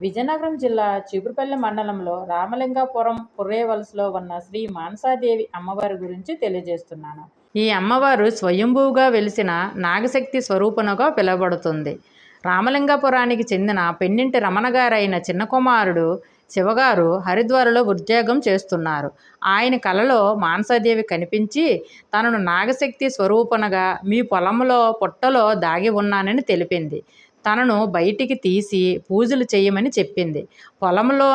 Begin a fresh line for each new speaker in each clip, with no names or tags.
విజయనగరం జిల్లా చీపురుపల్లి మండలంలో రామలింగాపురం పుర్రేవలసలో ఉన్న శ్రీ మానసాదేవి అమ్మవారి గురించి తెలియజేస్తున్నాను. ఈ అమ్మవారు స్వయంభూగా వెలిసిన నాగశక్తి స్వరూపణగా పిలువబడుతుంది. రామలింగాపురానికి చెందిన పెన్నింటి రమణ గారైన చిన్న కుమారుడు శివగారు హరిద్వార్లో ఉద్యోగం చేస్తున్నారు. ఆయన కలలో మానసాదేవి కనిపించి తనను నాగశక్తి స్వరూపణగా మీ పొలంలో పుట్టలో దాగి ఉన్నానని తెలిపింది. తనను బయటికి తీసి పూజలు చేయమని చెప్పింది. పొలంలో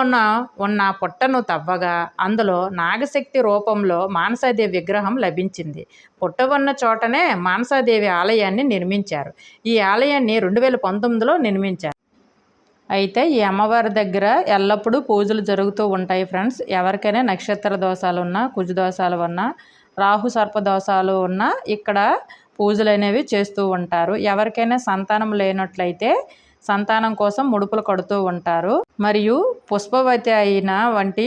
ఉన్న పుట్టను తవ్వగా అందులో నాగశక్తి రూపంలో మానసాదేవి విగ్రహం లభించింది. పుట్ట ఉన్న చోటనే మానసాదేవి ఆలయాన్ని నిర్మించారు. ఈ ఆలయాన్ని 2019లో నిర్మించారు. అయితే ఈ అమ్మవారి దగ్గర ఎల్లప్పుడూ పూజలు జరుగుతూ ఉంటాయి ఫ్రెండ్స్. ఎవరికైనా నక్షత్ర దోషాలు ఉన్నా, కుజ దోషాలు ఉన్నా, రాహు సర్ప దోషాలు ఉన్నా ఇక్కడ పూజలు అనేవి చేస్తూ ఉంటారు. ఎవరికైనా సంతానం లేనట్లయితే సంతానం కోసం ముడుపులు కడుతూ ఉంటారు. మరియు పుష్పవతి అయిన వంటి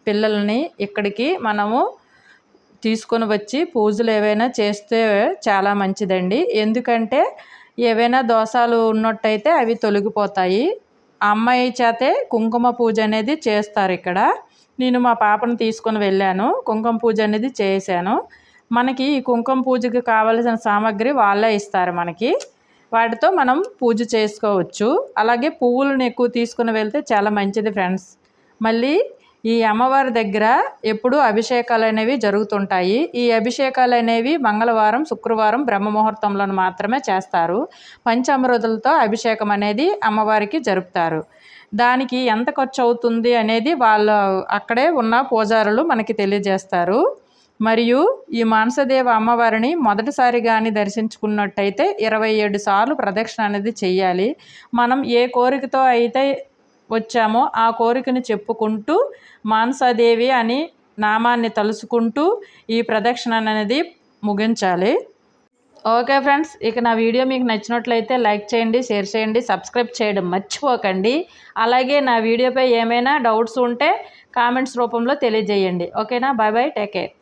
పిల్లల్ని ఇక్కడికి మనము తీసుకొని వచ్చి పూజలు ఏవైనా చేస్తే చాలా మంచిదండి. ఎందుకంటే ఏవైనా దోషాలు ఉన్నట్టయితే అవి తొలగిపోతాయి. ఆ అమ్మాయి చేతే కుంకుమ పూజ అనేది చేస్తారు. ఇక్కడ నేను మా పాపను తీసుకొని వెళ్ళాను, కుంకుమ పూజ అనేది చేశాను. మనకి ఈ కుంకుమ పూజకి కావలసిన సామాగ్రి వాళ్ళే ఇస్తారు మనకి. వాటితో మనం పూజ చేసుకోవచ్చు. అలాగే పువ్వులను ఎక్కువ తీసుకుని వెళ్తే చాలా మంచిది ఫ్రెండ్స్. మళ్ళీ ఈ అమ్మవారి దగ్గర ఎప్పుడూ అభిషేకాలు అనేవి జరుగుతుంటాయి. ఈ అభిషేకాలు అనేవి మంగళవారం, శుక్రవారం బ్రహ్మముహూర్తంలో మాత్రమే చేస్తారు. పంచామృతులతో అభిషేకం అనేది అమ్మవారికి జరుపుతారు. దానికి ఎంత ఖర్చు అవుతుంది అనేది వాళ్ళు అక్కడే ఉన్న పూజారులు మనకి తెలియజేస్తారు. మరియు ఈ మానసాదేవి అమ్మవారిని మొదటిసారి కానీ దర్శించుకున్నట్టయితే 27 సార్లు ప్రదక్షిణ అనేది చెయ్యాలి. మనం ఏ కోరికతో అయితే వచ్చామో ఆ కోరికను చెప్పుకుంటూ మానసాదేవి అని నామాన్ని తలుసుకుంటూ ఈ ప్రదక్షిణ అనేది ముగించాలి. ఓకే ఫ్రెండ్స్, ఇక నా వీడియో మీకు నచ్చినట్లయితే లైక్ చేయండి, షేర్ చేయండి, సబ్స్క్రైబ్ చేయడం మర్చిపోకండి. అలాగే నా వీడియోపై ఏమైనా డౌట్స్ ఉంటే కామెంట్స్ రూపంలో తెలియజేయండి. ఓకేనా? Bye bye, take care.